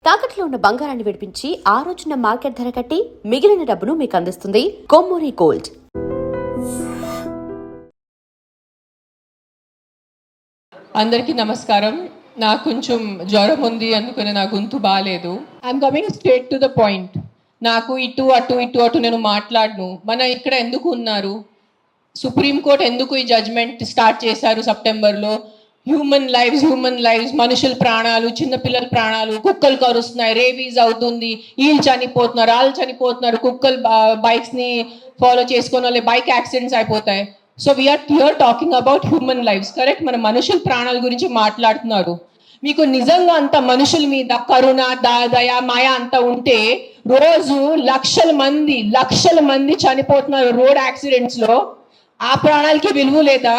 తాకట్లో ఉన్న బంగారాన్ని విడిపించి ఆ రోజున మార్కెట్ ధర కట్టి మిగిలిన డబ్బును మీకు అందిస్తుంది కొమ్మూరి గోల్డ్. అందరికీ నమస్కారం. నాకు కొంచెం జ్వరం ఉంది, అందుకని నా గొంతు బాగాలేదు. I'm coming straight to the point. నాకు ఇటు అటు నేను మాట్లాడను. మన ఇక్కడ ఎందుకు ఉన్నారు? సుప్రీంకోర్టు ఎందుకు ఈ జడ్జ్మెంట్ స్టార్ట్ చేశారు సెప్టెంబర్లో? హ్యూమన్ లైవ్స్, మనుషుల ప్రాణాలు, చిన్నపిల్లల ప్రాణాలు, కుక్కలు కరుస్తున్నాయి, రేబీస్ అవుతుంది, వీళ్ళు చనిపోతున్నారు, వాళ్ళు చనిపోతున్నారు, కుక్కలు బైక్స్ని ఫాలో చేసుకొని వాళ్ళే బైక్ యాక్సిడెంట్స్ అయిపోతాయి. So we're here talking about human lives, correct? మన మనుషుల ప్రాణాల గురించి మాట్లాడుతున్నారు. మీకు నిజంగా అంత మనుషుల మీద కరుణ, దయ, మాయ అంత ఉంటే రోజు లక్షల మంది చనిపోతున్నారు రోడ్ యాక్సిడెంట్స్లో. ఆ ప్రాణాలకి విలువ లేదా?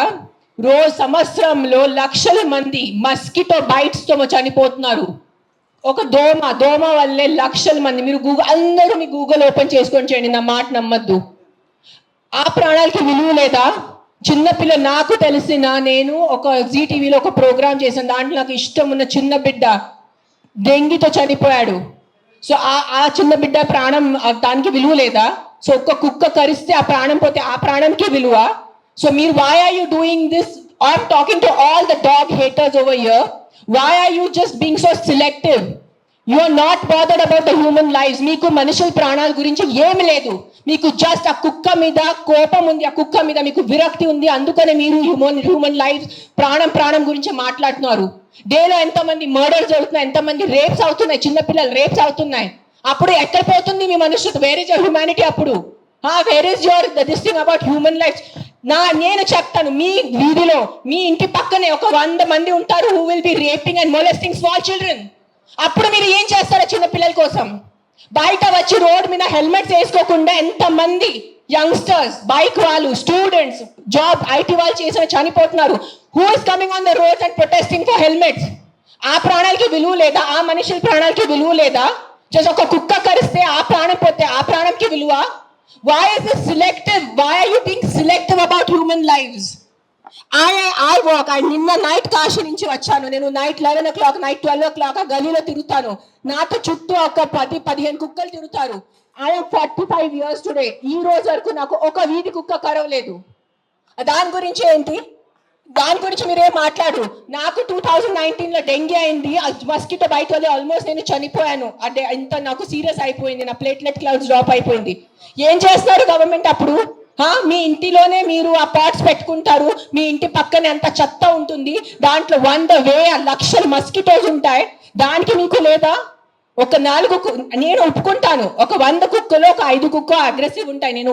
రోజు సంవత్సరంలో లక్షల మంది మస్కిటో బైట్స్తో చనిపోతున్నారు. ఒక దోమ వల్లే లక్షల మంది. మీరు అందరూ మీ గూగుల్ ఓపెన్ చేసుకొని చేయండి, నా మాట నమ్మద్దు. ఆ ప్రాణాలకి విలువ లేదా? చిన్నపిల్ల, నాకు తెలిసిన, నేను ఒక జీటీవీలో ఒక ప్రోగ్రామ్ చేశాను, దాంట్లో నాకు ఇష్టం ఉన్న చిన్న బిడ్డ డెంగీతో చనిపోయాడు. సో ఆ చిన్న బిడ్డ ప్రాణం, దానికి విలువ లేదా? సో ఒక్క కుక్క కరిస్తే ఆ ప్రాణం పోతే ఆ ప్రాణంకి విలువ? So why are you doing this? I'm talking to all the dog haters over here. Why are you just being so selective? You are not bothered about the human lives. Meeku manushul pranal gurinchi em ledu. Meeku just a kukka mida kopam undi, a kukka mida meeku virakti undi, andukane meeru human lives pranam gurinchi maatladunaru. Day lo enta mandi murders jarugutunnayi, enta mandi rapes avutunnayi, chinna pillalu rapes avutunnayi. Appudu ekkada potundi mee manushulu? Where is your humanity appudu? Where is your this thing about human lives? నేను చెప్తాను, మీ వీధిలో, మీ ఇంటి పక్కనే ఒక 100 మంది ఉంటారు who will be raping and molesting small children. అప్పుడు మీరు ఏం చేస్తారో చిన్న పిల్లల కోసం? బయట వచ్చి రోడ్ మీద హెల్మెట్స్ వేసుకోకుండా ఎంతమంది యంగ్స్టర్స్, బైక్ వాళ్ళు, స్టూడెంట్స్, జాబ్ ఐటీ వాళ్ళు చేసిన చనిపోతున్నారు. Who is coming on the roads and protesting for helmets? ఆ ప్రాణాలకి విలువ లేదా? ఆ మనుషుల ప్రాణాలకి విలువ లేదా? జస్ట్ ఒక కుక్క కరిస్తే ఆ ప్రాణం పోతే ఆ ప్రాణంకి విలువ? Why is this selective? Why are you being selective about human lives? I walk. నిన్న నైట్ కాశీ నుంచి వచ్చాను. నేను నైట్ 11 o'clock, నైట్ 12 o'clock ఆ గలీలో తిరుగుతాను. నాతో చుట్టూ ఒక 10-15 కుక్కలు తిరుగుతారు. I am 45 years today. ఈ రోజు వరకు నాకు ఒక వీధి కుక్క కరవలేదు. దాని గురించి ఏంటి? దాని గురించి మీరేం మాట్లాడరు. నాకు 2019లో డెంగీ అయింది, మస్కిటో బైట్ వల్ల ఆల్మోస్ట్ నేను చనిపోయాను. అంటే ఇంత నాకు సీరియస్ అయిపోయింది, నా ప్లేట్లెట్ కౌంట్స్ డ్రాప్ అయిపోయింది. ఏం చేస్తున్నారు గవర్నమెంట్ అప్పుడు? మీ ఇంటిలోనే మీరు ఆ పాట్స్ పెట్టుకుంటారు, మీ ఇంటి పక్కనే అంత చెత్త ఉంటుంది, దాంట్లో 100,000 లక్షల మస్కిటోస్ ఉంటాయి. దానికి మీకు లేదా? ఒక 4 నేను ఒప్పుకుంటాను, ఒక 100 కుక్కలు ఒక 5 కుక్క అగ్రెసివ్ ఉంటాయి, నేను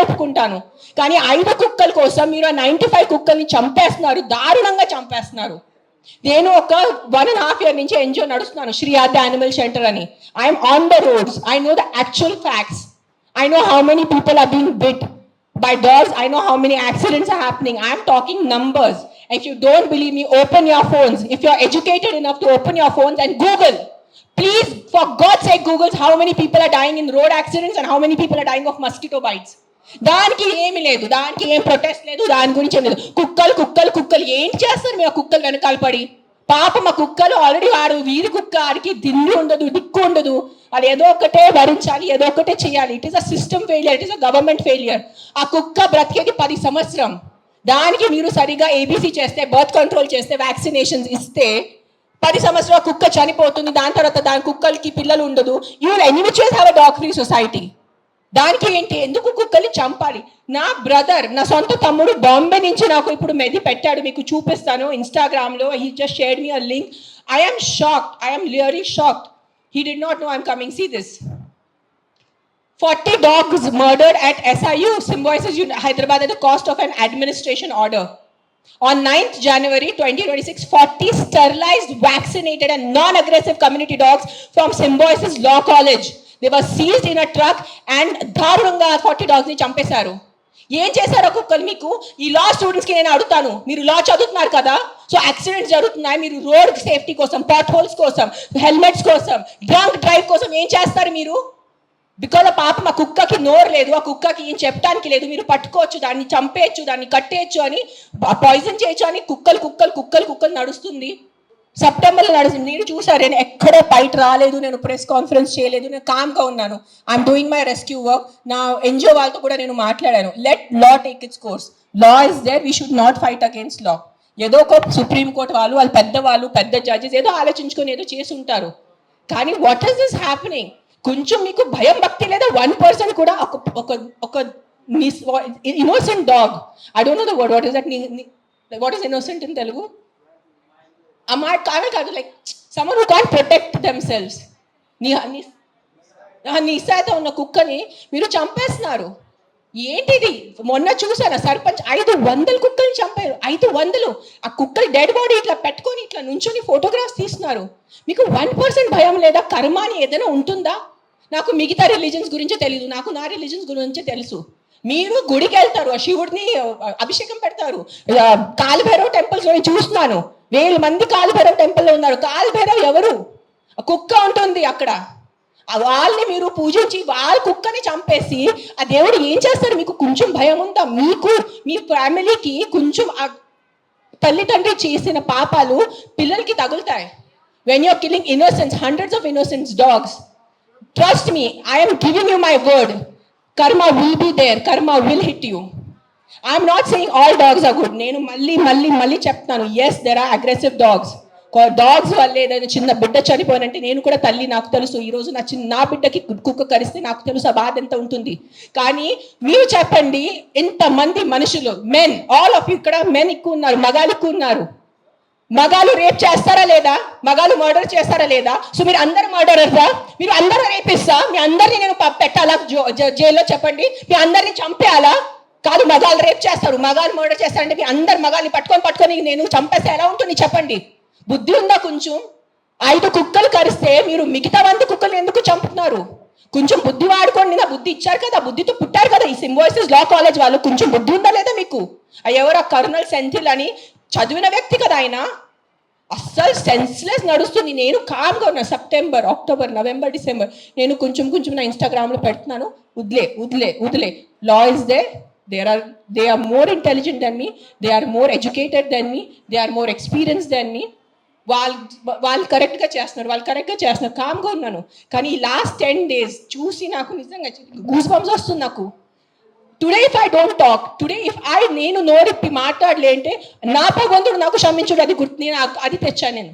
ఒప్పుకుంటాను. కానీ 5 కుక్కల కోసం మీరు 95 కుక్కల్ని చంపేస్తున్నారు, దారుణంగా చంపేస్తున్నారు. నేను ఒక 1.5 year నుంచి ఎన్జిఓ నడుస్తున్నాను, శ్రీ ఆద్య యానిమల్ షెల్టర్ అని. I'm on the roads. I know the actual facts. I know how many people are being bit by dogs. I know how many accidents are happening. I am talking numbers. If you don't believe me, open your phones. If you are educated enough to open your phones and Google. Please, for God's sake, Google how many people are dying in road accidents and how many people are dying of mosquito bites. దానికి ఏమి లేదు, దానికి ఏం protest లేదు, దాని గురించి ఏం లేదు. కుక్కలు ఏం చేస్తారు మీరు? కుక్కలు వెనకాల పడి పాప మా కుక్కలు ఆల్రెడీ వాడు వీధి కుక్క, ఆడికి దిండు ఉండదు, దిక్కు ఉండదు, అది ఏదో ఒకటే భరించాలి, ఏదో ఒకటే చేయాలి. It is a system failure, it is a government failure. ఆ కుక్క బ్రతికేది 10 సంవత్సరం. దానికి మీరు సరిగా ఏబీసీ చేస్తే, బర్త్ కంట్రోల్ చేస్తే, వ్యాక్సినేషన్స్ ఇస్తే 10 సంవత్సరాల కుక్క చనిపోతుంది. దాని తర్వాత దాని కుక్కలకి పిల్లలు ఉండదు. You will anyways have a dog free society. దానికి ఏంటి? ఎందుకు కుక్కల్ని చంపాలి? నా బ్రదర్, నా సొంత తమ్ముడు బాంబే నుంచి నాకు ఇప్పుడు మెది పెట్టాడు, మీకు చూపిస్తాను ఇన్స్టాగ్రామ్లో. He just shared me a link. I am shocked. I am really shocked. He did not know I'm coming. See this. 40 dogs murdered at SIU, Symbiosis Hyderabad at the cost of an administration order. On 9th January 2026, 40 sterilized, vaccinated and non-aggressive community dogs from Symbiosis Law College. They were seized in a truck and దారుణంగా 40 dogs ని చంపేశారు. ఏం చేశారు కుక్కలు మీకు? ఈ లా స్టూడెంట్స్కి నేను అడుగుతాను, మీరు లా చదువుతున్నారు కదా, సో యాక్సిడెంట్స్ జరుగుతున్నాయి, మీరు రోడ్ సేఫ్టీ కోసం, పాట్ హోల్స్ కోసం, హెల్మెట్స్ కోసం, డ్రంక్ డ్రైవ్ కోసం ఏం చేస్తారు మీరు? బికాజ్ ఆ పాప, మా కుక్కకి నోరు లేదు, ఆ కుక్కకి ఏం చెప్పడానికి లేదు, మీరు పట్టుకోవచ్చు, దాన్ని చంపేయచ్చు, దాన్ని కట్టేయచ్చు అని, పాయిజన్ చేయొచ్చు అని కుక్కలు నడుస్తుంది. సెప్టెంబర్లో నడుస్తుంది. మీరు చూసారు, నేను ఎక్కడ బయట రాలేదు, నేను ప్రెస్ కాన్ఫరెన్స్ చేయలేదు, నేను కామ్గా ఉన్నాను. I'm doing my rescue work. నా ఎన్జిఓ వాళ్ళతో కూడా నేను మాట్లాడాను. Let law take its course. Law is there, we should not fight against law. ఏదో ఒక సుప్రీంకోర్టు వాళ్ళు పెద్దవాళ్ళు, పెద్ద జడ్జెస్ ఏదో ఆలోచించుకొని ఏదో చేసి ఉంటారు. కానీ వాట్ ఈస్ దిస్ హ్యాపెనింగ్? కొంచెం మీకు భయం భక్తి లేదా? 1% కూడా ఒక innocent dog, I don't know the word, what is that, what is innocent in Telugu? అమ్మాయి కాదు, like someone who can't protect themselves. నిశాత ఉన్న కుక్కని మీరు చంపేస్తున్నారు. ఏంటిది? మొన్న చూసాను, సర్పంచ్ 500 కుక్కల్ని చంపారు. 500. ఆ కుక్కలు డెడ్ బాడీ ఇట్లా పెట్టుకొని ఇట్లా నుంచొని ఫోటోగ్రాఫ్స్ తీస్తున్నారు. మీకు 1% భయం లేదా? కర్మ అని ఏదైనా ఉంటుందా? నాకు మిగతా రిలీజన్స్ గురించి తెలీదు, నాకు నా రిలీజన్స్ గురించి తెలుసు. మీరు గుడికి వెళ్తారు, ఆ శివుడిని అభిషేకం పెడతారు. కాలభైరవ్ టెంపుల్స్ చూస్తున్నాను, 1000 మంది కాలభైరవ్ టెంపుల్లో ఉన్నారు. కాలభైరవ్ ఎవరు? కుక్క ఉంటుంది అక్కడ. వాళ్ళని మీరు పూజించి వాళ్ళ కుక్కని చంపేసి ఆ దేవుడు ఏం చేస్తారు? మీకు కొంచెం భయం ఉందా? మీకు మీ ఫ్యామిలీకి కొంచెం తల్లిదండ్రి చేసిన పాపాలు పిల్లలకి తగులుతాయి. When you're killing innocence, hundreds of innocence dogs, trust me, I am giving you my word, karma will be there, karma will hit you. I am not saying all dogs are good. నేను మళ్ళీ చెప్తాను, yes there are aggressive dogs. Dogs వల్ల ఏదైనా చిన్న బిడ్డ చనిపోయినంటే, నేను కూడా తల్లి, నాకు తెలుసు. ఈరోజు నా బిడ్డకి కుక్క కరిస్తే నాకు తెలుసు ఆ బాధ ఎంత ఉంటుంది. కానీ మీరు చెప్పండి, ఇంతమంది మనుషులు, మెన్, ఆల్ ఆఫ్ యూ, ఇక్కడ మెన్ ఎక్కువ ఉన్నారు, మగాలు ఎక్కువ ఉన్నారు. మగాలు రేప్ చేస్తారా లేదా? మగాలు మర్డర్ చేస్తారా లేదా? సో మీరు అందరు మర్డరర్సా? మీరు అందరూ రేపిస్తా? మీ అందరినీ నేను పెట్టాలా జైల్లో? చెప్పండి, మీ అందరినీ చంపేయాలా? కాదు, మగాలు రేప్ చేస్తారు, మగాలు మర్డర్ చేస్తారంటే మీ అందరు మగాల్ని పట్టుకొని నేను చంపేస్తే ఎలా ఉంటుంది? చెప్పండి. బుద్ధి ఉందా కొంచెం? 5 కుక్కలు కరిస్తే మీరు మిగతా 100 కుక్కలు ఎందుకు చంపుతున్నారు? కొంచెం బుద్ధి వాడుకోండి. నా బుద్ధి ఇచ్చారు కదా, బుద్ధితో పుట్టారు కదా ఈ సింబాయిసిస్ లా కాలేజ్ వాళ్ళు. కొంచెం బుద్ధి ఉందా లేదా మీకు? ఎవరు ఆ కర్నల్ సెంథిల్ అని చదివిన వ్యక్తి కదా ఆయన. అస్సలు సెన్స్లెస్ నడుస్తుంది. నేను కామ్గా ఉన్నా. సెప్టెంబర్, అక్టోబర్, నవంబర్, డిసెంబర్ నేను కొంచెం నా ఇన్స్టాగ్రామ్లో పెడుతున్నాను. వదిలే. Law is there. They are more intelligent than me, they are more educated than me, they are more experienced than me. వాళ్ళు కరెక్ట్గా చేస్తున్నారు, కామ్గా ఉన్నాను. కానీ ఈ లాస్ట్ 10 days చూసి నాకు నిజంగా గూస్ బంప్స్ వస్తుంది నాకు. Today if I don't talk, నేను నోరిప్పి మాట్లాడలే అంటే నా భగవంతుడు నాకు క్షమించుడు, అది గుర్తు. నేను అది తెచ్చాను. నేను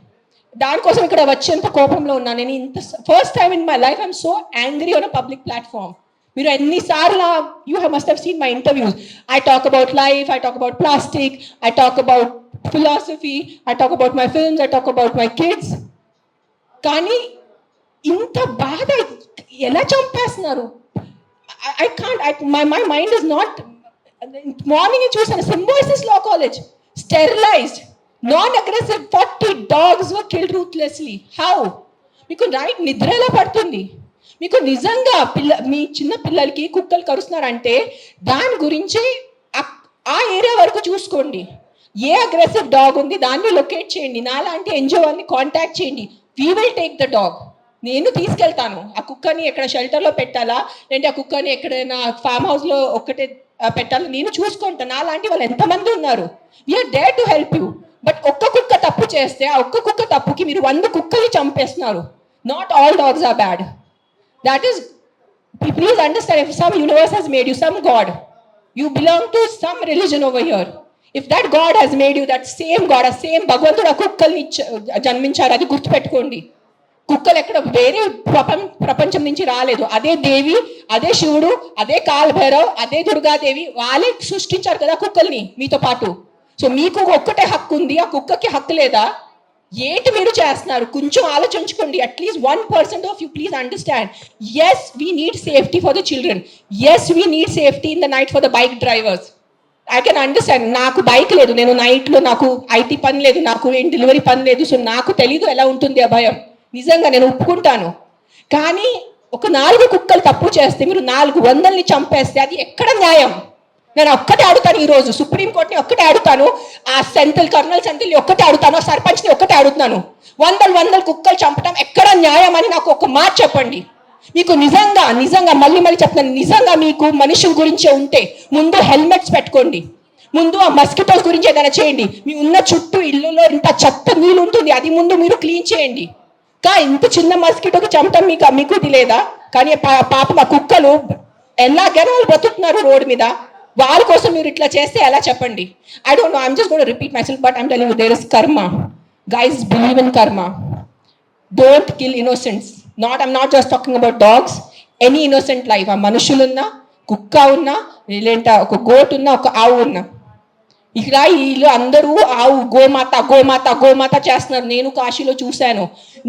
దానికోసం ఇక్కడ వచ్చేంత కోపంలో ఉన్నాను. నేను ఇంత first time in my life I'm so angry on a public platform. మీరు ఎన్నిసార్లు you must have seen my interviews. I talk about life, I talk about plastic, I talk about philosophy, I talk about my films, I talk about my kids. కానీ ఇంత బాధ ఎలా చంపేస్తున్నారు? I can't, my mind is not. Morning చూసాను, symbiosis law college, sterilised, non-aggressive 40 dogs were killed ruthlessly. How? మీకు right నిద్ర ఎలా పడుతుంది? మీకు నిజంగా మీ చిన్న పిల్లలకి కుక్కలు కరుస్తున్నారంటే దాని గురించి ఆ ఏరియా వరకు చూసుకోండి. ఏ అగ్రెసివ్ డాగ్ ఉంది దాన్ని లొకేట్ చేయండి. నాలాంటి ఎన్జిఓ వాళ్ళని కాంటాక్ట్ చేయండి. We will take the dog. నేను తీసుకెళ్తాను. ఆ కుక్కని ఎక్కడ షెల్టర్లో పెట్టాలా, లేదంటే ఆ కుక్కని ఎక్కడైనా ఫామ్ హౌస్లో ఒక్కటే పెట్టాలా, నేను చూసుకుంటాను. నాలాంటి వాళ్ళు ఎంతమంది ఉన్నారు. We're there to help you. But ఒక్క కుక్క తప్పు చేస్తే ఆ ఒక్క కుక్క తప్పుకి మీరు 100 కుక్కల్ని చంపేస్తున్నారు. Not all dogs are bad. That is, please understand, if some universe has made you, some God, you belong to some religion over here. If that God has made you, that same God, a same భగవంతుడు ఆ కుక్కల్ని జన్మించారు, అది గుర్తుపెట్టుకోండి. కుక్కలు ఎక్కడ వేరే ప్రపంచం నుంచి రాలేదు. అదే దేవి, అదే శివుడు, అదే కాలభైరవ్, అదే దుర్గాదేవి, వాళ్ళే సృష్టించారు కదా కుక్కల్ని మీతో పాటు. సో మీకు ఒక్కటే హక్కు ఉంది, ఆ కుక్కకి హక్కు లేదా? ఏంటి మీరు చేస్తున్నారు? కొంచెం ఆలోచించుకోండి. At least 1% of you please understand. Yes we need safety for the children. Yes we need safety in the night for the bike drivers. I can understand. నాకు బైక్ లేదు, నేను నైట్లో నాకు ఐటీ పని లేదు, నాకు ఏం డెలివరీ పని లేదు. సో నాకు తెలీదు ఎలా ఉంటుంది ఆ భయం. నిజంగా నేను ఒప్పుకుంటాను. కానీ ఒక 4 కుక్కలు తప్పు చేస్తే మీరు 400ని చంపేస్తే అది ఎక్కడ న్యాయం? నేను ఒక్కటే అడుగుతాను ఈరోజు, సుప్రీంకోర్టుని ఒక్కటే అడుగుతాను, ఆ కర్నల్ సెంథిల్ని ఒక్కటే అడుగుతాను, ఆ సర్పంచ్ని ఒక్కటే అడుగుతాను. 100 కుక్కలు చంపడం ఎక్కడ న్యాయం అని నాకు ఒక మాట చెప్పండి. మీకు నిజంగా మళ్ళీ చెప్తాను, నిజంగా మీకు మనుషుల గురించే ఉంటే ముందు హెల్మెట్స్ పెట్టుకోండి. ముందు ఆ మస్కిటోస్ గురించి ఏదైనా చేయండి. మీ ఉన్న చుట్టూ ఇల్లులో ఇంత చెత్త నీళ్ళు ఉంటుంది, అది ముందు మీరు క్లీన్ చేయండి. ఇంత చిన్న మస్కిటోకి చెమటం మీకు ఇది లేదా? కానీ పాప మా కుక్కలు ఎలాగైనా వాళ్ళు బ్రతుకుతున్నారు రోడ్డు మీద. వాళ్ళ కోసం మీరు ఇట్లా చేస్తే ఎలా చెప్పండి? I don't know, I'm just gonna repeat myself, but I'm telling you, there is karma. Guys, believe in karma. Don't kill innocents. I'm not just talking about dogs, any innocent life. ఆ మనుషులున్నా, కుక్క ఉన్నా, లేదంటే ఒక goat ఉన్నా, ఒక ఆవు ఉన్నా. ఇక్కడ వీళ్ళు అందరూ ఆవు గోమాత గోమాత గోమాత చేస్తున్నారు. నేను కాశీలో చూశాను.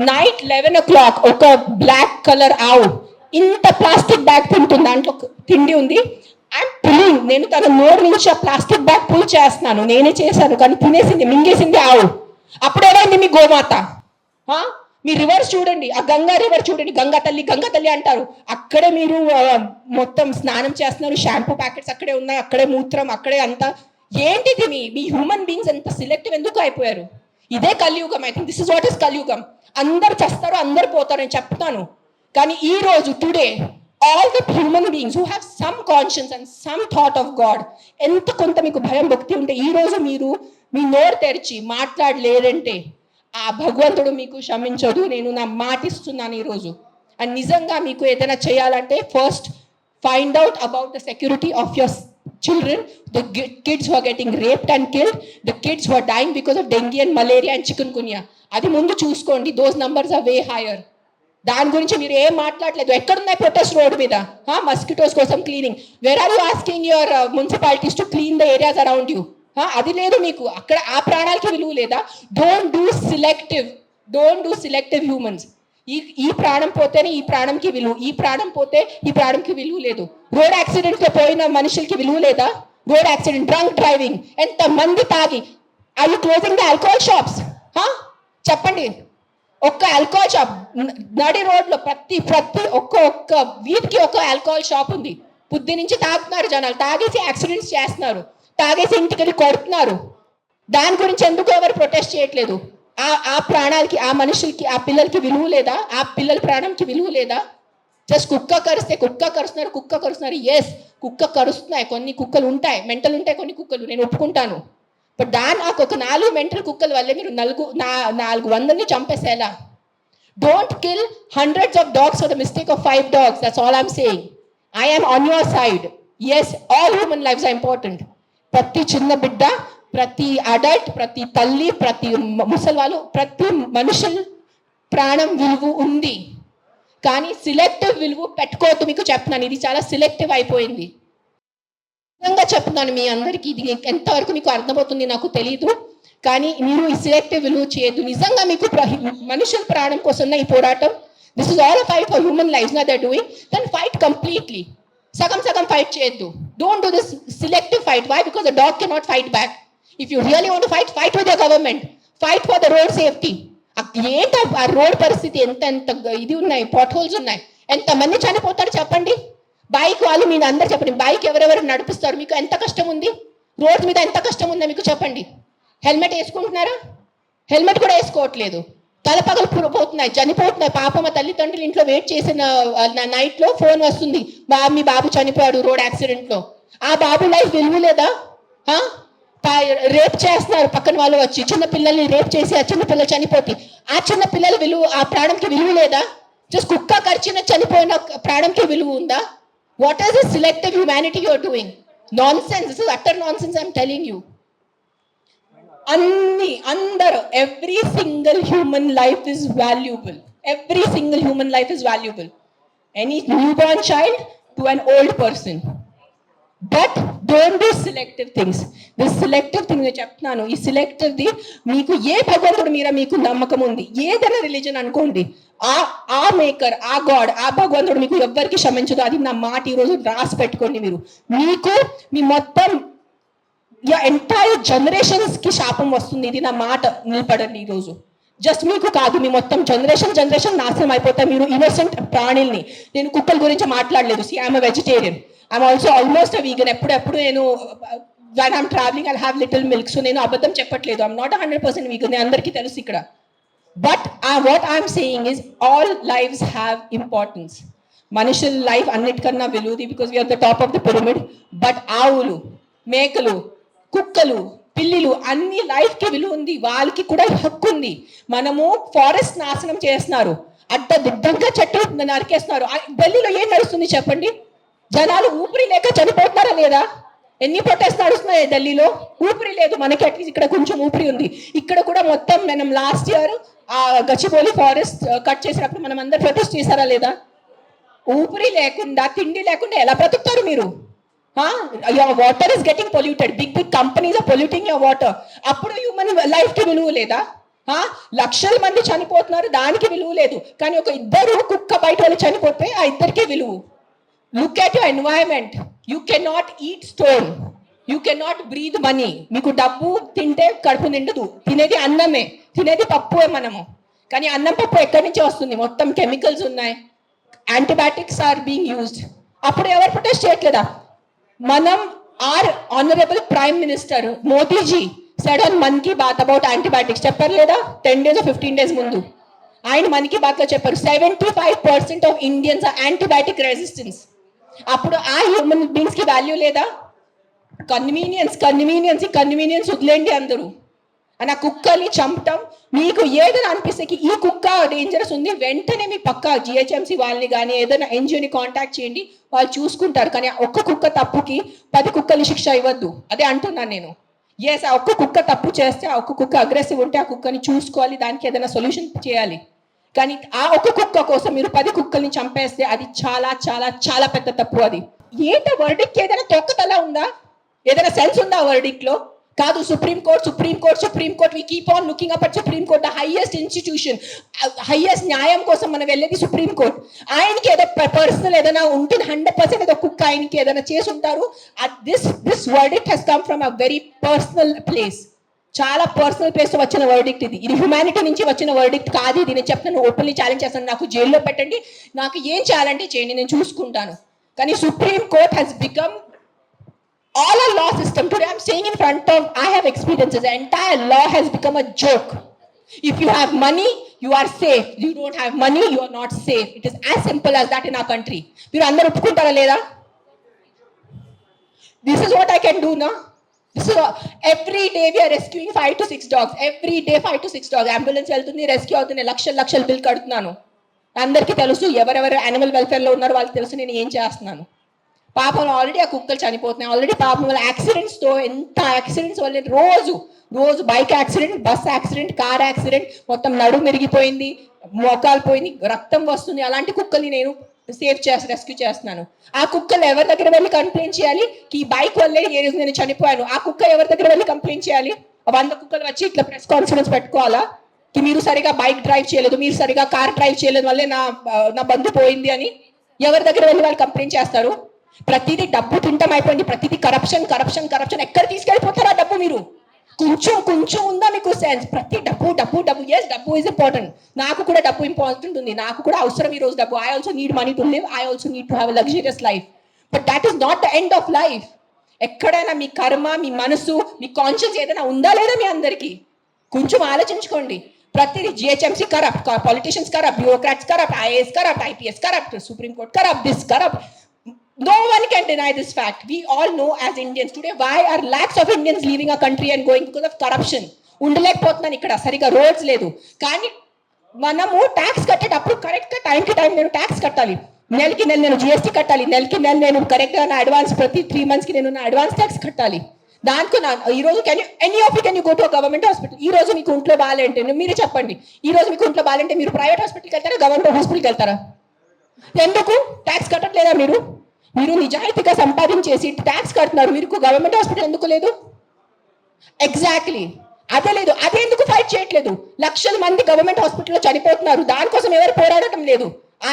నైట్ 11 o'clock ఒక బ్లాక్ కలర్ ఆవు ఇంత ప్లాస్టిక్ బ్యాగ్ తింటుంది, దాంట్లో తిండి ఉంది. ఐఎమ్ పుల్లింగ్, నేను తన నోరు నుంచి ఆ ప్లాస్టిక్ బ్యాగ్ పుల్ చేస్తున్నాను. నేనే చేశాను, కానీ తినేసింది, మింగేసింది ఆవు. అప్పుడేమైంది మీ గోమాత? మీ రివర్స్ చూడండి, ఆ గంగా రివర్ చూడండి, గంగా తల్లి అంటారు. అక్కడే మీరు మొత్తం స్నానం చేస్తున్నారు, షాంపూ ప్యాకెట్స్ అక్కడే ఉన్నాయి, అక్కడే మూత్రం, అక్కడే అంతా. ఏంటిది మీ హ్యూమన్ బీయింగ్స్ ఎంత సిలెక్టివ్ ఎందుకు అయిపోయారు? ఇదే కలియుగం. I think this is what is కలియుగం. అందరు చేస్తారు, అందరు పోతారు, నేను చెప్తాను. కానీ ఈ రోజు today all the human beings who have some conscience and some thought of God, ఎంత కొంత మీకు భయం భక్తి ఉంటే ఈ రోజు మీరు మీ నోరు తెరిచి మాట్లాడలేరంటే ఆ భగవంతుడు మీకు క్షమించదు. నేను నా మాటిస్తున్నాను ఈరోజు. అండ్ నిజంగా మీకు ఏదైనా చేయాలంటే first find out about the security of your children, the kids who are getting raped and killed, the kids who are dying because of dengue and malaria and chikungunya. అది ముందు చూసుకోండి. those numbers are way higher. దాని గురించి మీరు ఏం మాట్లాడలేదు. ఎక్కడున్నాయి protest road మీద? మస్కిటోస్ కోసం cleaning. Where are you asking your municipalities to clean the areas around you? అది లేదు మీకు. అక్కడ ఆ ప్రాణాలకి విలువ లేదా? Don't do selective humans. ఈ ప్రాణం పోతేనే ఈ ప్రాణంకి విలువ, ఈ ప్రాణం పోతే ఈ ప్రాణంకి విలువ లేదు. రోడ్ యాక్సిడెంట్ లో పోయిన మనుషులకి విలువ లేదా? రోడ్ యాక్సిడెంట్, డ్రంక్ డ్రైవింగ్, ఎంత మంది తాగి. Are you closing the alcohol shops? చెప్పండి. ఒక్క ఆల్కహాల్ షాప్ నడి రోడ్లో ప్రతి ఒక్క వీధికి ఒక ఆల్కహాల్ షాప్ ఉంది. బుద్ధి నుంచి తాగుతున్నారు జనాలు, తాగేసి యాక్సిడెంట్స్ చేస్తున్నారు, తాగేసి ఇంటికి కొడుతున్నారు. దాని గురించి ఎందుకు ఎవరు ప్రొటెస్ట్ చేయట్లేదు? ఆ ప్రాణాలకి, ఆ మనుషులకి, ఆ పిల్లలకి విలువ లేదా? ఆ పిల్లల ప్రాణంకి విలువ లేదా? జస్ట్ కుక్క కరుస్తున్నారు. ఎస్, కుక్క కరుస్తున్నాయి, కొన్ని కుక్కలు ఉంటాయి, మెంటల్ ఉంటాయి కొన్ని కుక్కలు, నేను ఒప్పుకుంటాను. బట్ నాకు ఒక 4 మెంటల్ కుక్కల వల్లే మీరు 400 చంపేసేలా? Don't kill hundreds of dogs for the mistake of 5 dogs. That's all I'm saying. I am on your side. Yes, all human lives are important. ప్రతి చిన్న బిడ్డ, ప్రతి అడల్ట్, ప్రతి తల్లి, ప్రతి ముసలివాళ్ళు, ప్రతి మనుషుల ప్రాణం విలువ ఉంది. కానీ సిలెక్టివ్ విలువ పెట్టుకోవద్దు. మీకు చెప్తున్నాను, ఇది చాలా సిలెక్టివ్ అయిపోయింది. నిజంగా చెప్తున్నాను మీ అందరికీ, ఇది ఎంతవరకు మీకు అర్థమవుతుంది నాకు తెలీదు. కానీ మీరు ఈ సిలెక్టివ్ విలువ చేయొద్దు. నిజంగా మీకు మనుషుల ప్రాణం కోసం ఈ పోరాటం, this is all a fight for human lives నా that doing, then fight completely. సగం ఫైట్ చేయొద్దు. Don't do this selective fight. Why? Because the dog cannot fight back. If you really want to fight with your government. Fight for the road safety. ఏంటి ఆ road పరిస్థితి? ఎంత ఇది ఉన్నాయి, pot holes ఉన్నాయి, ఎంతమంది చనిపోతారు చెప్పండి. బైక్ వాళ్ళు మీరు అందరు చెప్పండి, బైక్ ఎవరెవరు నడిపిస్తారు? మీకు ఎంత కష్టం ఉంది? రోడ్ మీద ఎంత కష్టం ఉందో మీకు చెప్పండి. హెల్మెట్ వేసుకుంటున్నారా? హెల్మెట్ కూడా వేసుకోవట్లేదు. తలపగలు పోతున్నాయి, చనిపోతున్నాయి. పాప మా తల్లిదండ్రులు ఇంట్లో వెయిట్ చేసిన నైట్లో ఫోన్ వస్తుంది, మీ బాబు చనిపోయాడు రోడ్ యాక్సిడెంట్లో. ఆ బాబు లైఫ్ విలువ లేదా? రేప్ చేస్తున్నారు పక్కన వాళ్ళు వచ్చి, చిన్న పిల్లల్ని రేప్ చేసి ఆ చిన్న పిల్లలు చనిపోతే ఆ చిన్న పిల్లల విలువ, ఆ ప్రాణంకి విలువ లేదా? జస్ట్ కుక్క కరిచిన చనిపోయిన ప్రాణంకి విలువ ఉందా? What is this selective humanity you are doing? Nonsense. This is utter nonsense. I'm telling you. అందరూ, every single human life is valuable. Every single human life is valuable. Any newborn child to an old person. But don't do selective things. This selective thing నేను చెప్తున్నాను. ఈ సెలెక్టివ్ది మీకు ఏ భగవంతుడు మీద మీకు నమ్మకం ఉంది, ఏదైనా రిలీజన్ అనుకోండి, ఆ మేకర్, ఆ గాడ్, ఆ భగవంతుడు మీకు ఎవ్వరికి క్షమించదు. అది నా మాట. ఈరోజు రాసి పెట్టుకోండి. మీకు మీ మొత్తం ఎంటైర్ జనరేషన్స్ కి శాపం వస్తుంది. ఇది నా మాట, నిలబడండి ఈరోజు. జస్ట్ మీకు కాదు, మీ మొత్తం జనరేషన్ నాశనం అయిపోతాయి. మీరు ఇన్నోసెంట్ ప్రాణుల్ని. నేను కుక్కల గురించి మాట్లాడలేదు. See I'm vegetarian. I'm also almost a vegan. ఎప్పుడు నేను when I'm traveling I'll have little milk. So నేను అబద్ధం చెప్పట్లేదు. I'm not 100% vegan. అందరికీ తెలుసు ఇక్కడ. But what I'm saying is all lives have importance. మనుషుల లైఫ్ అన్నిటికన్నా విలువది, because we're the top of the pyramid. But ఆవులు, మేకలు, కుక్కలు, పిల్లిలు అన్ని లైఫ్కి విలువ ఉంది, వాళ్ళకి కూడా హక్కు ఉంది. మనము ఫారెస్ట్ నాశనం చేస్తున్నారు, అడ్డదిడ్డంగా చెట్టు నరికేస్తున్నారు. ఢిల్లీలో ఏం నడుస్తుంది చెప్పండి? జనాలు ఊపిరి లేక చనిపోతున్నారా లేదా? ఎన్ని ప్రొటెస్ట్ నడుస్తున్నాయి ఢిల్లీలో? ఊపిరి లేదు. మనకి అట్లీస్ట్ ఇక్కడ కొంచెం ఊపిరి ఉంది. ఇక్కడ కూడా మొత్తం మనం లాస్ట్ ఇయర్ ఆ గచ్చిబౌలి ఫారెస్ట్ కట్ చేసినప్పుడు మనం అందరు ప్రొటెస్ట్ చేశారా లేదా? ఊపిరి లేకుండా, తిండి లేకుండా ఎలా బ్రతుకుతారు మీరు? Your water is getting polluted, big big companies are polluting your water. అప్పుడు హ్యూమన్ లైఫ్ కి విలువ లేదా? లక్షల మంది చనిపోతున్నారు, దానికి విలువ లేదు. కానీ ఒక ఇద్దరు కుక్క బయట వాళ్ళు చనిపోతే ఆ ఇద్దరికే విలువ. Look at your environment. You can not eat stone, you can not breathe money. మీకు డబ్బు తింటే కడుపు నిండదు, తినేది అన్నమే, తినేది పప్పుే మనము. కానీ అన్నం పప్పు ఎక్కడి నుంచి వస్తుంది? మొత్తం కెమికల్స్ ఉన్నాయి, యాంటీబయాటిక్స్ ఆర్ బీయింగ్ యూజ్డ్. అప్పుడు ఎవరు ప్రొటెస్ట్ చేయట్లేదా? మనం our honourable prime minister Modiji said on Mann Ki Baat about antibiotics, చెప్పారు లేదా? 10 days or 15 days ముందు ఆయన మన్ కీ బాత్ లో చెప్పారు 75% of Indians are antibiotic resistance. అప్పుడు ఆ హ్యూమన్ బీయింగ్స్ కి వాల్యూ లేదా? కన్వీనియన్స్ వదిలేండి అందరూ. అని ఆ కుక్కల్ని చంపటం మీకు ఏదైనా అనిపిస్తే ఈ కుక్క డేంజరస్ ఉంది, వెంటనే మీ పక్క జిహెచ్ఎంసీ వాళ్ళని కానీ ఏదైనా ఎన్జిఓని కాంటాక్ట్ చేయండి, వాళ్ళు చూసుకుంటారు. కానీ ఒక్క కుక్క తప్పుకి 10 కుక్కల్ని శిక్ష ఇవ్వద్దు. అదే అంటున్నాను నేను. ఎస్, ఆ ఒక్క కుక్క తప్పు చేస్తే, ఆ ఒక్క కుక్క అగ్రెసివ్ ఉంటే ఆ కుక్కని చూసుకోవాలి, దానికి ఏదైనా సొల్యూషన్ చేయాలి. కానీ ఆ ఒక్క కుక్క కోసం మీరు 10 కుక్కల్ని చంపేస్తే అది చాలా చాలా చాలా పెద్ద తప్పు. అది ఏంటో వర్డిక్ట్ ఏదైనా తొక్కతలా ఉందా? ఏదైనా సెన్స్ ఉందా వర్డిక్ట్ లో? కాదు. Supreme court we keep on looking up at supreme court, the highest institution, highest న్యాయం కోసం మనం వెళ్ళేది సుప్రీం కోర్ట్. ఆయనకి ఏదో పర్సనల్ ఏదైనా ఉంటుంది, 100% ఏదో కుక్క ఆయనకి ఏదైనా చేసి ఉంటారు. This verdict has come from a very personal place, చాలా పర్సనల్ ప్లేస్ వచ్చిన వర్డిక్ట్ ఇది. ఇది హ్యుమానిటీ నుంచి వచ్చిన వర్డిక్ట్ కాదు. ఇది నేను చెప్తాను, ఓపెన్లీ ఛాలెంజ్ చేస్తాను. నాకు జైల్లో పెట్టండి, నాకు ఏం చేయాలంటే చేయండి, నేను చూసుకుంటాను. కానీ supreme court has become all our law system. Today I'm saying in front of, I have experiences, the entire law has become a joke. If you have money, you are safe. You don't have money, you are not safe. It is as simple as that in our country. మీరు అందరూ ఒప్పుకుంటారా లేదా? This is what I can do now. This is every day we are rescuing 5 to 6 dogs. Every day 5 to 6 dogs. Ambulance వెళ్తుంది, rescue అవుతుంది, లక్షల bill కడుతున్నాను. అందరికీ తెలుసు, ఎవరెవరు యానిమల్ వెల్ఫేర్ లో ఉన్నారో వాళ్ళకి తెలుసు నేను ఏం చేస్తున్నాను. పాపం ఆల్రెడీ ఆ కుక్కలు చనిపోతున్నాయి. ఆల్రెడీ పాపం వల్ల యాక్సిడెంట్స్తో, ఎంత యాక్సిడెంట్స్ వల్ల రోజు bike accident, bus accident, car accident, మొత్తం నడుము మెరిగిపోయింది, మోకాలు పోయింది, రక్తం వస్తుంది. అలాంటి కుక్కల్ని నేను రెస్క్యూ చేస్తున్నాను. ఆ కుక్కలు ఎవరి దగ్గర వెళ్ళి కంప్లైంట్ చేయాలి? ఈ బైక్ వల్లే ఏ రోజు నేను చనిపోయాను. ఆ కుక్క ఎవరి దగ్గర వెళ్ళి కంప్లైంట్ చేయాలి? 100 కుక్కలు వచ్చి ఇట్లా ప్రెస్ కాన్ఫరెన్స్ పెట్టుకోవాలా? మీరు సరిగా బైక్ డ్రైవ్ చేయలేదు, మీరు సరిగా కార్ డ్రైవ్ చేయలేదు వల్లే నా బంధు పోయింది అని ఎవరి దగ్గర వెళ్ళి వాళ్ళు కంప్లైంట్ చేస్తారు? ప్రతిదీ డబ్బు తింటం అయిపోయింది, ప్రతిదీ కరప్షన్. ఎక్కడ తీసుకెళ్ళిపోతారు ఆ డబ్బు? మీరు కొంచెం ఉందా మీకు సెన్స్? ప్రతి డబ్బు. ఎస్, డబ్బు ఈజ్ ఇంపార్టెంట్. నాకు కూడా డబ్బు ఇంపార్టెంట్ ఉంది, నాకు కూడా అవసరం ఈ రోజు డబ్బు. I also need money to live, I also need to have a luxurious life. But that is not the end of life. ఎక్కడైనా మీ కర్మ, మీ మనసు, మీ కాన్షియన్స్ ఏదైనా ఉందా లేదా మీ అందరికీ? కొంచెం ఆలోచించుకోండి. ప్రతిదీ GHMC corrupt, politicians corrupt, bureaucrats corrupt, IAS corrupt, IPS corrupt, supreme court corrupt, this corrupt. No one can deny this fact. We all know as Indians today why are lakhs of Indians leaving our country and going because of corruption. ఉండలేకపోతున్నాను ఇక్కడ, సరిగా roads లేదు. కానీ మనము tax కట్టేటప్పుడు కరెక్ట్గా టైంకి time నేను tax కట్టాలి. నెలకి నెల నేను జిఎస్టీ కట్టాలి. నెలకి నెల నేను కరెక్ట్గా నా అడ్వాన్స్, ప్రతి 3 monthsకి నేను నా అడ్వాన్స్ ట్యాక్స్ కట్టాలి. దానికి ఈ రోజు can you go to government hospital? ఈ రోజు మీకు ఒంట్లో బాగాలంటే మీరే చెప్పండి. ఈ రోజు మీకు ఒంట్లో బాగాలంటే మీరు ప్రైవేట్ హాస్పిటల్కి వెళ్తారా, గవర్నమెంట్ హాస్పిటల్కి వెళ్తారా? ఎందుకు ట్యాక్స్ కట్టట్లేదా మీరు? మీరు నిజాయితీగా సంపాదించేసి ట్యాక్స్ కడుతున్నారు, మీరు గవర్నమెంట్ హాస్పిటల్ ఎందుకు లేదు? ఎగ్జాక్ట్లీ అదే లేదు. అదే ఎందుకు ఫైట్ చేయట్లేదు? లక్షల మంది గవర్నమెంట్ హాస్పిటల్లో చనిపోతున్నారు, దానికోసం ఎవరు పోరాడటం లేదు. ఆ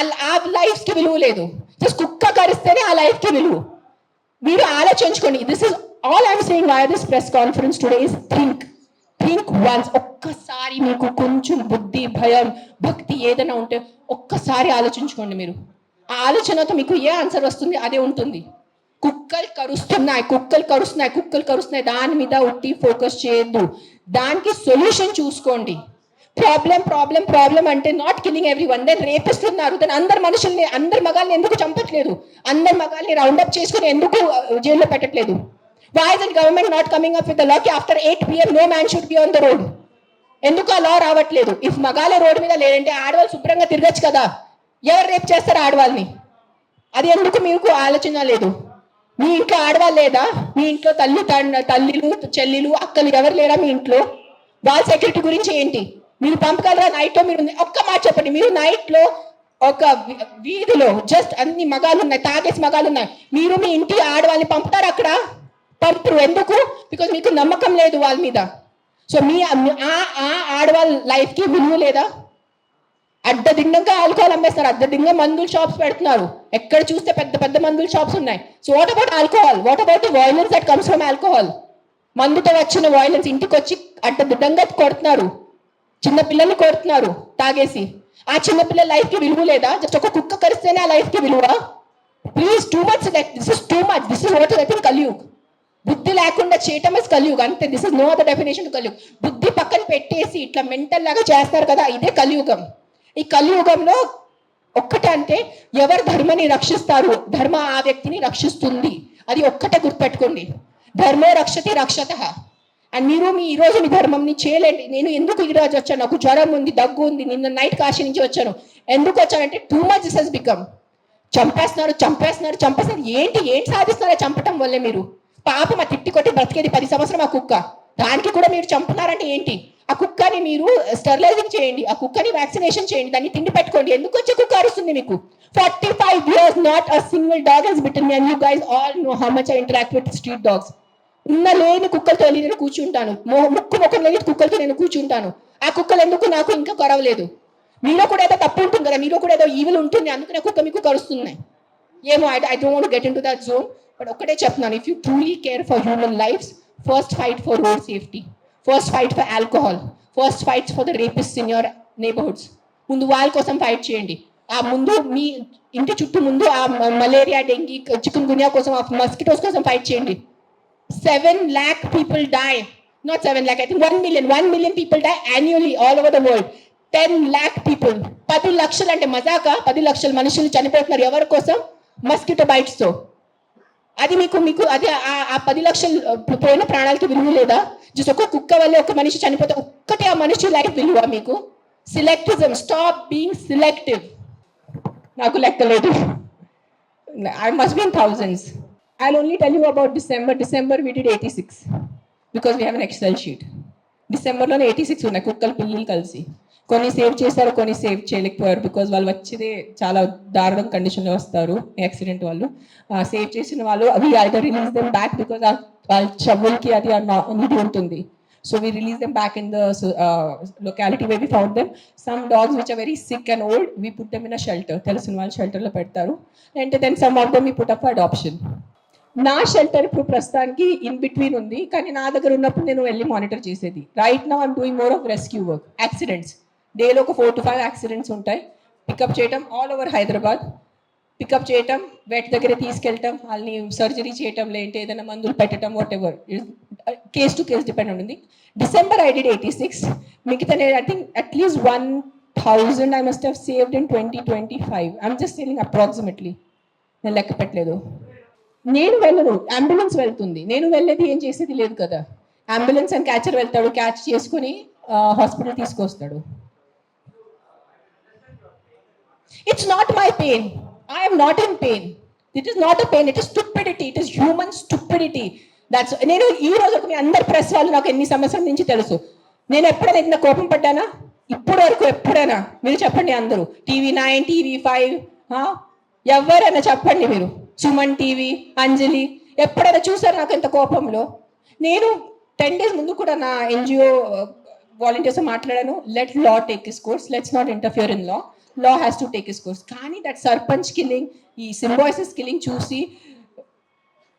లైఫ్ కి విలువ లేదు. జస్ట్ కుక్క కరిస్తేనే ఆ లైఫ్ కి విలువ. మీరు ఆలోచించుకోండి. This is all I'm saying why this press conference today is think once. ఒక్కసారి మీకు కొంచెం బుద్ధి, భయం, భక్తి ఏదైనా ఉంటే ఒక్కసారి ఆలోచించుకోండి. మీరు ఆ ఆలోచనతో మీకు ఏ ఆన్సర్ వస్తుంది అదే ఉంటుంది. కుక్కలు కరుస్తున్నాయి, దాని మీద ఉట్టి ఫోకస్ చేయొద్దు. దానికి సొల్యూషన్ చూసుకోండి. ప్రాబ్లం అంటే not killing everyone. Then rapist ఉన్నారు, దెన్ అందరు మగాల్ని ఎందుకు చంపట్లేదు? అందరు మగాల్ని రౌండప్ చేసుకుని ఎందుకు జైల్లో పెట్టట్లేదు? Why is the government not coming up with the law? After 8 p.m. no man should be on the road. ఎందుకు ఆ లా రావట్లేదు? ఇఫ్ మగాళ్ళ రోడ్డు మీద లేదంటే ఆడవాళ్ళు శుభ్రంగా తిరగచ్చు కదా. ఎవరు రేపు చేస్తారు ఆడవాళ్ళని? అది ఎందుకు మీకు ఆలోచన లేదు? మీ ఇంట్లో ఆడవాళ్ళు లేదా? మీ ఇంట్లో తల్లిలు చెల్లిలు అక్కలు ఎవరు లేరా మీ ఇంట్లో? వాళ్ళ సెక్యూరిటీ గురించి ఏంటి? మీరు పంపగలరా నైట్లో? మీరు ఒక్క మాట చెప్పండి, మీరు నైట్లో ఒక వీధిలో జస్ట్ అన్ని మగాళ్ళు ఉన్నాయి, తాగేసి మగాళ్ళు ఉన్నాయి, మీరు మీ ఇంటి ఆడవాళ్ళని పంపుతారు అక్కడ? పంపరు. ఎందుకు? బికాజ్ మీకు నమ్మకం లేదు వాళ్ళ మీద. సో మీ ఆడవాళ్ళ లైఫ్కి విలువ లేదా? అడ్డదిండంగా ఆల్కహాల్ అమ్మేస్తారు, అడ్డదింగా మందుల షాప్స్ పెడుతున్నారు, ఎక్కడ చూస్తే పెద్ద పెద్ద మందుల షాప్స్ ఉన్నాయి. So what about alcohol? What about the violence that comes from alcohol? మందుతో వచ్చిన వైలెన్స్ ఇంటికి వచ్చి అడ్డదిడ్డంగా కొడుతున్నారు, చిన్న పిల్లల్ని కొడుతున్నారు తాగేసి. ఆ చిన్న పిల్లల లైఫ్కి విలువ లేదా? జస్ట్ ఒక కుక్క కరిస్తేనే ఆ లైఫ్కి విలువ? Please, too much. This is too much. This is what I think Kaliyug. బుద్ధి లేకుండా చేయటం ఇస్ కలియుగ్, అంతే. This is no other definition to Kaliyug. బుద్ధి పక్కన పెట్టేసి ఇట్లా మెంటల్ లాగా చేస్తారు కదా, ఇదే కలియుగం. ఈ కలియుగంలో ఒక్కటే అంటే ఎవరు ధర్మని రక్షిస్తారు? ధర్మ ఆ వ్యక్తిని రక్షిస్తుంది. అది ఒక్కటే గుర్తుపెట్టుకోండి. ధర్మో రక్షతి రక్షతః. అండ్ మీరు ఈరోజు మీ ధర్మంని చేయలేండి. నేను ఎందుకు ఈరోజు వచ్చాను? నాకు జ్వరం ఉంది, దగ్గు ఉంది, నిన్న నైట్ కాశీ నుంచి వచ్చాను. ఎందుకు వచ్చానంటే too much this has become. చంపేస్తున్నారు. ఏంటి సాధిస్తున్నారో చంపటం వల్లే? మీరు పాపం, ఆ తిట్టి కొట్టి బ్రతికేది 10 సంవత్సరం ఆ కుక్క, దానికి కూడా మీరు చంపుతున్నారంటే ఏంటి? ఆ కుక్కని మీరు స్టెరిలైజింగ్ చేయండి, ఆ కుక్కని వ్యాక్సినేషన్ చేయండి, దాన్ని తిండి పెట్టుకోండి. ఎందుకు వచ్చే కుక్క అరుస్తుంది మీకు? 45 years not a single dog has bitten me, and you guys all know how much I interact with street dogs. ఉన్న లేని కుక్కలతో నేను కూర్చుంటాను, ముఖం లేని కుక్కలతో నేను కూర్చుంటాను. ఆ కుక్కలు ఎందుకు నాకు ఇంకా కరవలేదు? మీలో కూడా ఏదో తప్పు ఉంటుంది కదా, మీలో కూడా ఏదో ఈవిల్ ఉంటుంది, అందుకనే కుక్క మీకు కరుస్తున్నాయి ఏమో. I don't want to get into that zone. But ఒక్కటే చెప్తున్నాను, if you truly care for human lives, first fight for road safety, first fight for alcohol, first fight for the rapist in your neighbourhoods. ముందు వాళ్ళ కోసం fight చేయండి. ఆ ముందు మీ ఇంటి చుట్టూ ముందు ఆ మలేరియా, డెంగీ, చికెన్ గున్యా కోసం, ఆ మస్కిటోస్ కోసం ఫైట్ చేయండి. 7 lakh people die, not 7 lakh, I think 1 million people die annually all over the world. 10 lakh people, 10 లక్షలు అంటే మజాకా? 10 లక్షల మనుషులు చనిపోతున్నారు ఎవరి కోసం? మస్కిటో బైట్స్ తో. అది మీకు అది ఆ 10 లక్షలు పోయిన ప్రాణాలకి విలువ లేదా? జస్ట్ ఒక కుక్క వల్ల ఒక మనిషి చనిపోతే ఒక్కటే ఆ మనిషి లైఫ్ విలువ మీకు? సిలెక్టిజం, స్టాప్ బీయింగ్ సిలెక్టివ్. నాకు లెక్కలేదు, I must be in thousands. I'll only tell you about December. December we did 86 because we have an Excel sheet. డిసెంబర్లోనే 86 ఉన్నాయి కుక్కలు పిల్లలు కలిసి. కొన్ని సేవ్ చేశారు, కొన్ని సేవ్ చేయలేకపోయారు బికాజ్ వాళ్ళు వచ్చేదే చాలా దారుణం కండిషన్లో వస్తారు యాక్సిడెంట్ వాళ్ళు. సేవ్ చేసిన వాళ్ళు అవి either release them back because వాళ్ళ చెవులకి అది నీటి ఉంటుంది. So we release them back in the locality where we found them. Some dogs which are very sick and old, we put them in a shelter. తెలిసిన వాళ్ళు షెల్టర్లో పెడతారు. And then some of them we put up for adoption. నా shelter ఇప్పుడు ప్రస్తుతానికి in between ఉంది, కానీ నా దగ్గర ఉన్నప్పుడు నేను వెళ్ళి మానిటర్ చేసేది. Right now I'm doing more of rescue work. Accidents డేలో ఒక 4 to 5 యాక్సిడెంట్స్ ఉంటాయి. పికప్ చేయటం ఆల్ ఓవర్ హైదరాబాద్, పికప్ చేయటం, వెట్ దగ్గర తీసుకెళ్ళటం, వాళ్ళని సర్జరీ చేయటం, లేదంటే ఏదైనా మందులు పెట్టడం, whatever, case to case depend ఉంటుంది. December I did 86. మిగతా నేను I think at least 1000 I must have saved in 2025. I'm just telling approximately, నేను లెక్క పెట్టలేదు. నేను వెళ్ళను, అంబులెన్స్ వెళ్తుంది. నేను వెళ్ళేది ఏం చేసేది లేదు కదా. అంబులెన్స్ అని క్యాచర్ వెళ్తాడు, క్యాచ్ చేసుకుని హాస్పిటల్ తీసుకొస్తాడు. It's not my pain. I am not in pain. It is not a pain. It is stupidity. It is human stupidity. That's. నేను ఈ రోజు మీ అందరి ప్రెస్ వాళ్ళు నాకు ఎన్ని సంవత్సరాల నుంచి తెలుసు. నేను ఎప్పుడైనా ఇంత కోపం పడ్డానా? ఇప్పటి వరకు ఎప్పుడైనా మీరు చెప్పండి. అందరూ TV9, TV5, ఎవరైనా చెప్పండి మీరు. సుమన్ టీవీ, అంజలి, ఎప్పుడైనా చూసారు నాకు ఎంత కోపంలో? నేను 10 days ముందు కూడా నా NGO వాలంటీర్స్ మాట్లాడాను. Let law take his course, let's not interfere in law. Law has to take his course. కానీ దట్ సర్పంచ్ కిల్లింగ్, ఈ సింబాయిసిస్ కిల్లింగ్ చూసి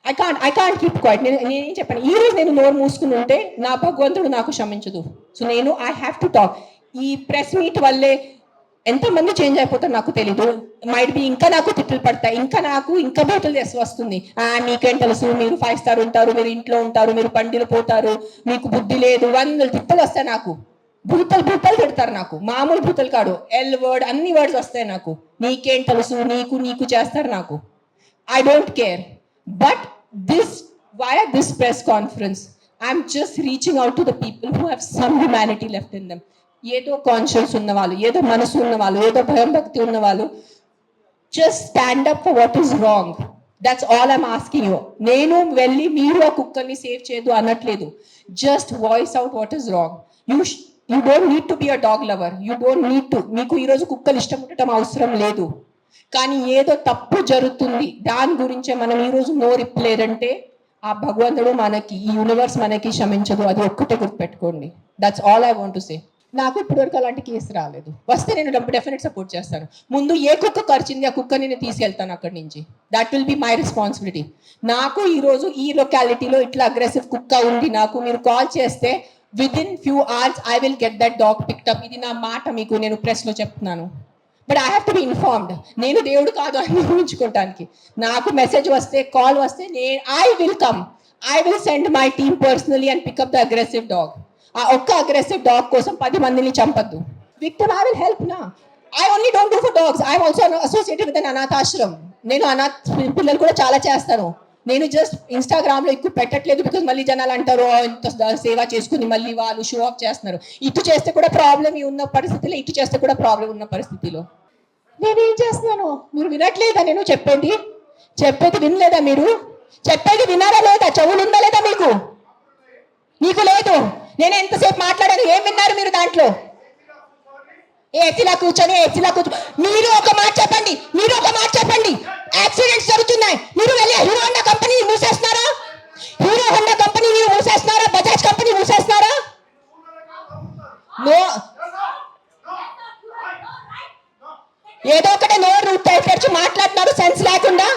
ఐ కాంట్ కీప్ క్వైట్. నేనేం చెప్పాను, ఈ రోజు నేను నోరు మూసుకుని ఉంటే నా భగవంతుడు నాకు క్షమించదు. సో నేను ఐ హ్యావ్ టు టాక్. ఈ ప్రెస్ మీట్ వల్లే ఎంతమంది చేంజ్ అయిపోతారు నాకు తెలీదు. మైట్ బి ఇంకా నాకు తిట్లు పడతాయి, ఇంకా బూతులు తెసి వస్తుంది. మీకేం తెలుసు, మీరు 5 star ఉంటారు, మీరు ఇంట్లో ఉంటారు, మీరు పండిలు పోతారు, మీకు బుద్ధి లేదు, 100 తిప్పలు వస్తాయి నాకు. భూతలు పెడతారు నాకు, మామూలు భూతలు కాడు, ఎల్ వర్డ్, అన్ని వర్డ్స్ వస్తాయి నాకు. నీకేం తెలుసు, నీకు చేస్తారు నాకు. I don't care. But this via this press conference, I'm just reaching out to the people who have some humanity left in them. ఏదో కాన్షియస్ ఉన్న వాళ్ళు, ఏదో మనసు ఉన్న వాళ్ళు, ఏదో భయం భక్తి ఉన్న వాళ్ళు, just stand up for what is wrong. That's all I'm asking you. నేను వెళ్ళి మీరు ఆ కుక్కల్ని సేవ్ చేయదు అనట్లేదు. Just voice out what is wrong. You don't need to be a dog lover. You don't need to. మీకు ఈరోజు కుక్కలు ఇష్టం ఉండటం అవసరం లేదు. కానీ ఏదో తప్పు జరుగుతుంది, దాని గురించే మనం ఈరోజు నోరిప్పలేదంటే ఆ భగవంతుడు మనకి, ఈ యూనివర్స్ మనకి క్షమించదు. అది ఒక్కటే గుర్తుపెట్టుకోండి. That's all I want to say. నాకు ఇప్పటివరకు అలాంటి కేసు రాలేదు. వస్తే నేను డెఫినెట్ సపోర్ట్ చేస్తాను. ముందు ఏ కుక్క ఖర్చింది ఆ కుక్కని నేను తీసుకెళ్తాను అక్కడి నుంచి. That will be my responsibility. నాకు ఈరోజు ఈ లొకాలిటీలో ఇట్లా అగ్రెసివ్ కుక్క ఉంది, నాకు మీరు కాల్ చేస్తే within few hours I will get that dog picked. ఇది నా మాట మీకు నేను ప్రెస్లో చెప్తున్నాను. But I have to be informed. నేను దేవుడు కాదు అని ఊహించుకోవటానికి. నాకు మెసేజ్ వస్తే, కాల్ వస్తే I will come. I will send my team personally and pickup the aggressive dog. ఆ ఒక్క అగ్రెసివ్ డాగ్ కోసం 10 మందిని చంపద్దు. విక్టిమ్ ఐ విల్ హెల్ప్ నా. I only don't do for dogs. I also associated with an అనాథాశ్రమం. నేను అనాథ పిల్లలు కూడా చాలా చేస్తాను. నేను జస్ట్ ఇన్స్టాగ్రామ్లో ఎక్కువ పెట్టట్లేదు, బికాజ్ మళ్ళీ జనాలు అంటారు ఇంత సేవ చేసుకుని మళ్ళీ వాళ్ళు షో ఆఫ్ చేస్తున్నారు. ఇటు చేస్తే కూడా ప్రాబ్లం ఉన్న పరిస్థితిలో, ఇటు చేస్తే కూడా ప్రాబ్లం ఉన్న పరిస్థితిలో నేనేం చేస్తున్నాను? మీరు వినట్లేదా? నేను చెప్పేది వినలేదా? మీరు చెప్పేది వినారా లేదా? చెవులు ఉందా లేదా మీకు? నీకు లేదు. నేను ఎంతసేపు మాట్లాడాను, ఏం విన్నారు మీరు దాంట్లో? ఏసీలా కూర్చొని మీరు ఒక మాట చెప్పండి. యాక్సిడెంట్స్ జరుగుతున్నాయి, మీరు వెళ్ళి హీరో హోండా కంపెనీ మూసేస్తున్నారా? బజాజ్ కంపెనీ మూసేస్తున్నారా? నో, ఏదో ఒకటే నోరు తెరిచి మాట్లాడుతున్నారు సెన్స్ లేకుండా.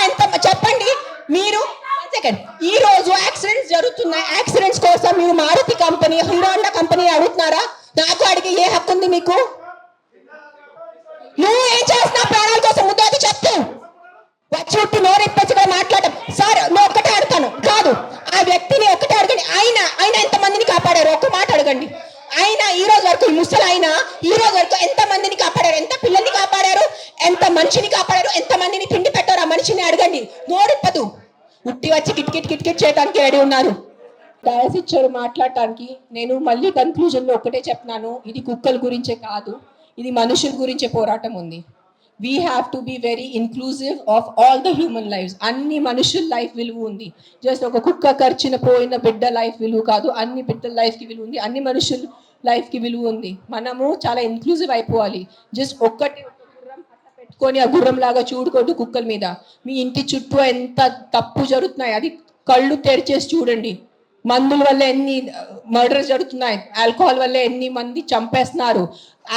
ఎంత చెప్పండి మీరు. ఈ రోజు యాక్సిడెంట్స్ జరుగుతున్నాయి, యాక్సిడెంట్స్ కోసం మీరు Maruti company, Hero Honda company అడుగుతున్నారా? నాకు అడిగే ఏ హక్కు ఉంది మీకు? నువ్వు ఏం చేస్తున్నావు ప్రాణాల కోసం? ముద్దాది చెప్తూ వచ్చి ఉట్టి నోరెప్పేసి మాట్లాడటం. సార్ నువ్వు ఒక్కటే అడుగుతాను కాదు, ఆ వ్యక్తిని ఒక్కటే అడగండి. ఆయన ఎంతమందిని కాపాడారు? ఒక్క మాట అడగండి. ఆయన ఈ రోజు వరకు, ముసలి ఆయన ఈ రోజు వరకు ఎంత మందిని కాపాడారు? ఎంత పిల్లల్ని కాపాడారు? ఎంత మనిషిని కాపాడారు? ఎంత మందిని తిండి పెట్టారు? ఆ మనిషిని అడగండి. నోడిప్పదు. ఉట్టి వచ్చి కిట్కిట్ చేయడానికి రెడీ ఉన్నారు. డయాస్ ఇచ్చారు మాట్లాడటానికి. నేను మళ్ళీ కన్క్లూజన్లో ఒక్కటే చెప్తున్నాను, ఇది కుక్కల గురించే కాదు, ఇది మనుషుల గురించే పోరాటం ఉంది. We have to be very inclusive of all the human lives. అన్ని మనుషుల లైఫ్ విలువ ఉంది. జస్ట్ ఒక కుక్క ఖర్చిన పోయిన బిడ్డ లైఫ్ విలువ కాదు, అన్ని బిడ్డల లైఫ్కి విలువ ఉంది, అన్ని మనుషుల లైఫ్కి విలువ ఉంది. మనము చాలా ఇన్క్లూజివ్ అయిపోవాలి. జస్ట్ ఒక్కటి గుర్రం పట్ట పెట్టుకొని ఆ గుర్రం లాగా చూడుకోవద్దు కుక్కల మీద. మీ ఇంటి చుట్టూ ఎంత తప్పు జరుగుతున్నాయి అది కళ్ళు తెరిచేసి చూడండి. మందుల వల్ల ఎన్ని మర్డర్స్ జరుగుతున్నాయి, ఆల్కహాల్ వల్ల ఎన్ని మంది చంపేస్తున్నారు,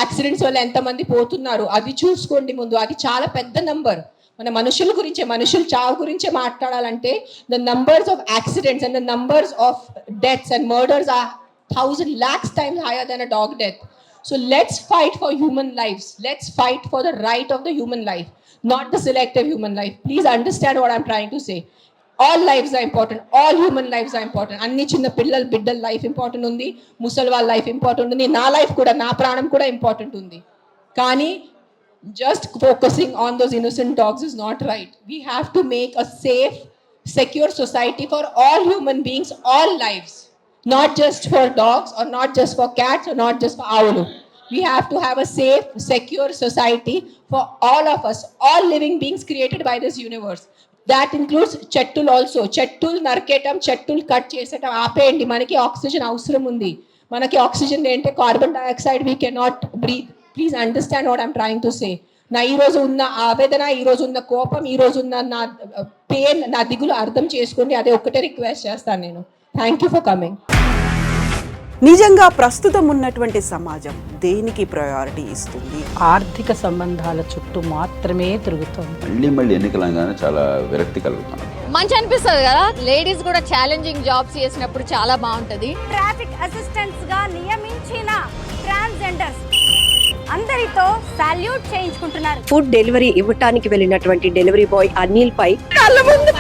యాక్సిడెంట్స్ వల్ల ఎంతమంది పోతున్నారు, అది చూసుకోండి ముందు. అది చాలా పెద్ద నంబర్. మన మనుషుల గురించే, మనుషుల చావు గురించే మాట్లాడాలంటే the numbers of accidents and the numbers of deaths and murders are 1,000 lakhs times higher than a dog death. So let's fight for human lives. Let's fight for the right of the human life, not the selective human life. Please understand what I'm trying to say. All lives are important. All human lives are important. అన్ని చిన్న పిల్లలు బిడ్డల life important ఉంది, ముసలి వాళ్ళ life important ఉంది, నా life కూడా, నా ప్రాణం కూడా ఇంపార్టెంట్ ఉంది. కానీ just focusing on those innocent dogs is not right. We have to make a safe, secure society for all human beings, all lives. Not just for dogs, or not just for cats, or not just for owls. We have to have a safe, secure society for all of us, all living beings created by this universe. That includes చెట్టులు also. చెట్టులు నరికేయటం, చెట్టులు cut చేసేటం ఆపేయండి. మనకి oxygen అవసరం ఉంది. మనకి oxygen ఏంటంటే carbon dioxide we cannot breathe. Please understand what I'm trying to say. నా ఈరోజు ఉన్న ఆవేదన, ఈరోజు ఉన్న కోపం, ఈరోజు ఉన్న నా పెయిన్, నా దిగులు అర్థం చేసుకోండి. అదే ఒక్కటే రిక్వెస్ట్ చేస్తాను నేను. Thank you for coming. నిజంగా ప్రస్తుతం ఉన్నటువంటి సమాజం దేనికి ప్రయారిటీ ఇస్తుంది? ఆర్థిక సంబంధాల చుట్టూ మాత్రమే తిరుగుతుంది. మళ్ళీ ఎన్నికలంగానే చాలా విరక్తి కలుగుతున్నాం. మంచి అనిపిస్తుంది కదా, లేడీస్ కూడా ఛాలెంజింగ్ జాబ్స్ చేసినప్పుడు చాలా బాగుంటది. ట్రాఫిక్ అసిస్టెంట్స్ గా నియమించిన ట్రాన్స్జెండర్స్ అందరితో సాల్యూట్ చేయించుకుంటున్నారు. ఫుడ్ డెలివరీ ఇవ్వటానికి వెళ్ళినటువంటి డెలివరీ బాయ్ అనిల్ పై కళ్ళ ముందు